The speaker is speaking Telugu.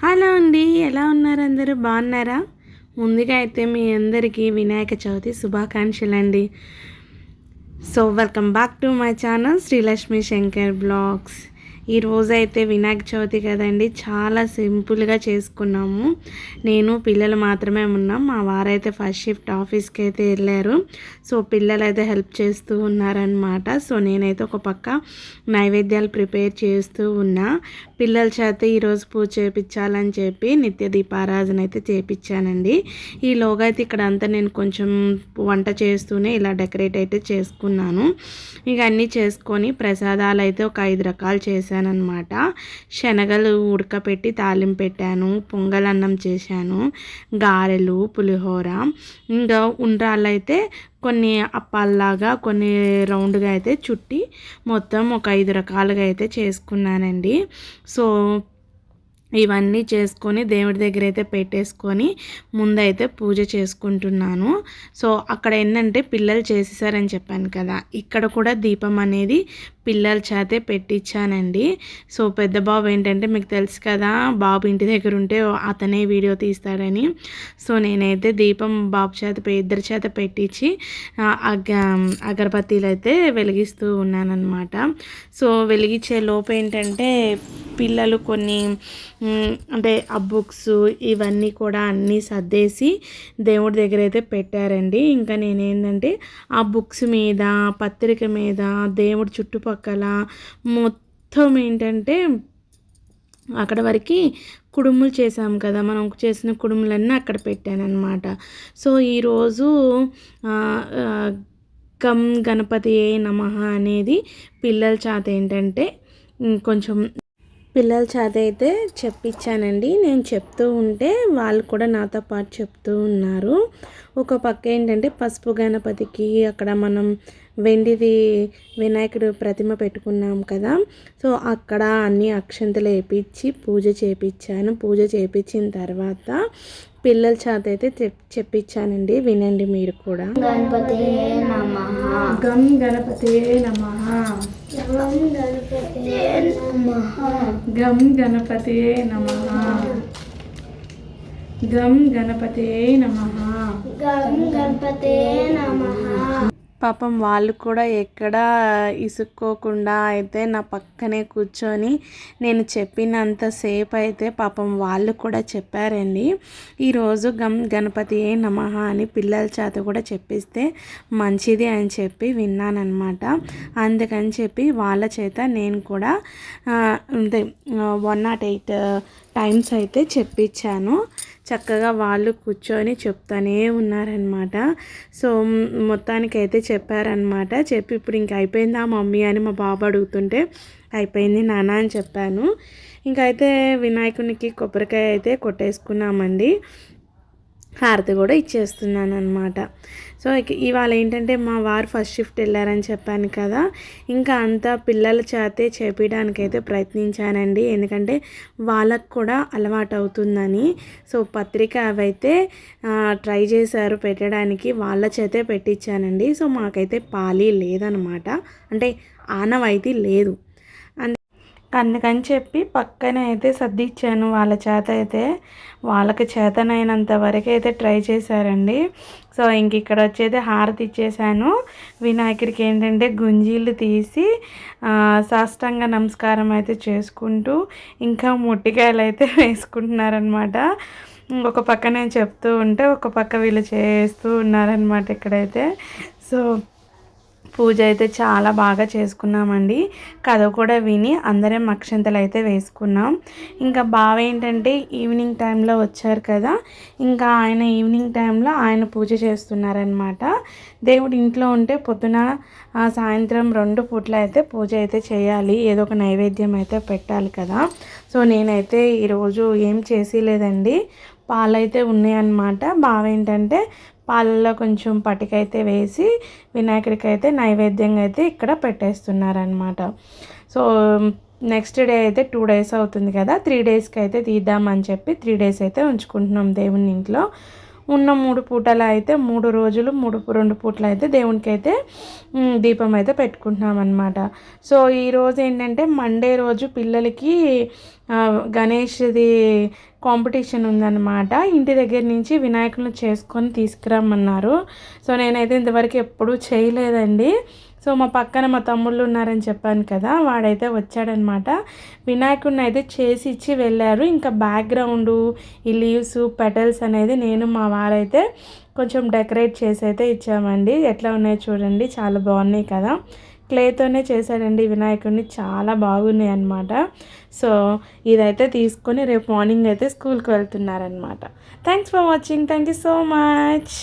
హలో అండి, ఎలా ఉన్నారు? అందరూ బాగున్నారా? ముందుగా అయితే మీ అందరికీ వినాయక చవితి శుభాకాంక్షలు అండి. So welcome back to my channel Srilakshmi Shankar blogs. ఈరోజు అయితే వినాయక చవితి కదండి, చాలా సింపుల్గా చేసుకున్నాము. నేను పిల్లలు మాత్రమే ఉన్నాం. మా వారైతే ఫస్ట్ షిఫ్ట్ ఆఫీస్కి అయితే వెళ్ళారు. సో పిల్లలు అయితే హెల్ప్ చేస్తూ ఉన్నారనమాట. సో నేనైతే ఒక పక్క నైవేద్యాలు ప్రిపేర్ చేస్తూ ఉన్నా. పిల్లల చేత ఈరోజు పూజ చేయించాలని చెప్పి నిత్య దీపారాధన అయితే చేయించానండి. ఈలోగా అయితే ఇక్కడ అంతా నేను కొంచెం వంట చేస్తూనే ఇలా డెకరేట్ అయితే చేసుకున్నాను. ఇక అన్నీ చేసుకొని ప్రసాదాలు అయితే ఒక 5 రకాలు చేశానన్నమాట. శనగలు ఉడకపెట్టి తాలింపు పెట్టాను, పొంగలన్నం చేశాను, గారెలు, పులిహోర, ఇంకా ఉండ్రాళ్ళు అయితే కొన్ని అప్పాల్లాగా కొన్ని రౌండ్గా అయితే చుట్టి మొత్తం ఒక 5 రకాలుగా అయితే చేసుకున్నానండి. సో ఇవన్నీ చేసుకొని దేవుడి దగ్గర అయితే పెట్టేసుకొని ముందైతే పూజ చేసుకుంటున్నాను. సో అక్కడ ఏంటంటే పిల్లలు చేసేసారని చెప్పాను కదా, ఇక్కడ కూడా దీపం అనేది పిల్లల చేతే పెట్టించానండి. సో పెద్ద బాబు ఏంటంటే మీకు తెలుసు కదా, బాబు ఇంటి దగ్గర ఉంటే అతనే వీడియో తీస్తాడని. సో నేనైతే దీపం బాబు చేత ఇద్దరి చేత పెట్టించి అగరబత్తీలు అయితే వెలిగిస్తూ ఉన్నానన్నమాట. సో వెలిగించే లోపు ఏంటంటే పిల్లలు కొన్ని అంటే ఆ బుక్స్ ఇవన్నీ కూడా అన్నీ సర్దేసి దేవుడి దగ్గర అయితే పెట్టారండి. ఇంకా నేనేంటంటే ఆ బుక్స్ మీద, పత్రిక మీద, దేవుడి చుట్టుపక్కల మొత్తం ఏంటంటే అక్కడ వరకు కుడుములు చేసాం కదా, మనం చేసిన కుడుములన్నీ అక్కడ పెట్టానన్నమాట. సో ఈరోజు గం గణపతి నమః అనేది పిల్లల చేత ఏంటంటే కొంచెం పిల్లల చేత అయితే చెప్పించానండి. నేను చెప్తూ ఉంటే వాళ్ళు కూడా నాతో పాటు చెప్తూ ఉన్నారు. ఒక పక్క ఏంటంటే పసుపు గణపతికి అక్కడ మనం వెండిది వినాయకుడు ప్రతిమ పెట్టుకున్నాం కదా, సో అక్కడ అన్ని అక్షంతలు వేయించి పూజ చేయించాను. పూజ చేయించిన తర్వాత పిల్లల చేత అయితే చెప్పించానండి. వినండి మీరు కూడా. గణపతి నమః, గం గణపతి నమః, గం గణపతి నమః, గం గణపతి నమః, గం గణపతి నమః, గం గణపతి నమః. పాపం వాళ్ళు కూడా ఎక్కడ ఇసుక్కోకుండా అయితే నా పక్కనే కూర్చొని నేను చెప్పినంతసేపు అయితే పాపం వాళ్ళు కూడా చెప్పారండి. ఈరోజు గం గణపతి నమః అని పిల్లల చేత కూడా చెప్పిస్తే మంచిది అని చెప్పి విన్నానమాట. అందుకని చెప్పి వాళ్ళ చేత నేను కూడా 108 టైమ్స్ అయితే చెప్పించాను. చక్కగా వాళ్ళు కూర్చొని చెప్తానే ఉన్నారనమాట. సో మొత్తానికైతే చెప్పారనమాట. చెప్పి ఇప్పుడు ఇంక అయిపోయిందా మమ్మీ అని మా బాబు అడుగుతుంటే అయిపోయింది నాన్న అని చెప్పాను. ఇంకైతే వినాయకునికి కొబ్బరికాయ అయితే కొట్టేసుకున్నామండి. హారతి కూడా ఇచ్చేస్తున్నాను అనమాట. సో ఇవాళ ఏంటంటే మా వారు ఫస్ట్ షిఫ్ట్ వెళ్ళారని చెప్పాను కదా, ఇంకా అంతా పిల్లల చేతే చేపించడానికైతే ప్రయత్నించానండి. ఎందుకంటే వాళ్ళకు కూడా అలవాటు అవుతుందని. సో పత్రిక అవైతే ట్రై చేశారు పెట్టడానికి, వాళ్ళ చేతే పెట్టించానండి. సో మాకైతే పాలి లేదనమాట, అంటే ఆనవాయితీ లేదు. అందుకని చెప్పి పక్కనే అయితే సర్దిచ్చాను వాళ్ళ చేత అయితే. వాళ్ళకి చేతనైనంత వరకు అయితే ట్రై చేశారండి. సో ఇంక ఇక్కడ వచ్చేది హారతి ఇచ్చేసాను. వినాయకుడికి ఏంటంటే గుంజీలు తీసి సాష్టాంగ నమస్కారం అయితే చేసుకుంటూ ఇంకా మొట్టికాయలు అయితే వేసుకుంటున్నారనమాట. ఒక పక్క నేను చెప్తూ ఉంటే ఒక పక్క వీళ్ళు చేస్తూ ఉన్నారనమాట ఇక్కడైతే. సో పూజ అయితే చాలా బాగా చేసుకున్నామండి. కథ కూడా విని అందరం అక్షంతలు అయితే వేసుకున్నాం. ఇంకా బావ ఏంటంటే ఈవినింగ్ టైంలో వచ్చారు కదా, ఇంకా ఆయన ఈవినింగ్ టైంలో ఆయన పూజ చేస్తున్నారనమాట. దేవుడు ఇంట్లో ఉంటే పొద్దున సాయంత్రం 2 పూట్ల అయితే పూజ అయితే చేయాలి, ఏదో ఒక నైవేద్యం అయితే పెట్టాలి కదా. సో నేనైతే ఈరోజు ఏం చేసేలేదండి, పాలైతే ఉన్నాయన్నమాట. బావ ఏంటంటే పాలల్లో కొంచెం పటికైతే వేసి వినాయకుడికి అయితే నైవేద్యంగా అయితే ఇక్కడ పెట్టేస్తున్నారనమాట. సో నెక్స్ట్ డే అయితే 2 days అవుతుంది కదా, 3 daysకి అయితే తీద్దామని చెప్పి 3 days అయితే ఉంచుకుంటున్నాం దేవుని ఇంట్లో. ఉన్న 3 పూటలు అయితే 3 రోజులు 2 పూటలు అయితే దేవునికి అయితే దీపం అయితే పెట్టుకుంటున్నాం అనమాట. సో ఈరోజు ఏంటంటే మండే రోజు పిల్లలకి గణేష్ది కాంపిటీషన్ ఉందన్నమాట. ఇంటి దగ్గర నుంచి వినాయకులను చేసుకొని తీసుకురమ్మన్నారు. సో నేనైతే ఇంతవరకు ఎప్పుడూ చేయలేదండి. సో మా పక్కన మా తమ్ముళ్ళు ఉన్నారని చెప్పాను కదా, వాడైతే వచ్చాడనమాట. వినాయకుడిని అయితే చేసి ఇచ్చి వెళ్ళారు. ఇంకా బ్యాక్గ్రౌండు ఈ లీవ్స్ పెటల్స్ అనేది నేను మా వారైతే కొంచెం డెకరేట్ చేసి అయితే ఇచ్చామండి. ఎట్లా ఉన్నాయో చూడండి, చాలా బాగున్నాయి కదా. క్లేతోనే చేశాడండి వినాయకుడిని, చాలా బాగున్నాయి అన్నమాట. సో ఇదైతే తీసుకొని రేపు మార్నింగ్ అయితే స్కూల్కి వెళ్తున్నారనమాట. Thanks for watching. Thank you so much.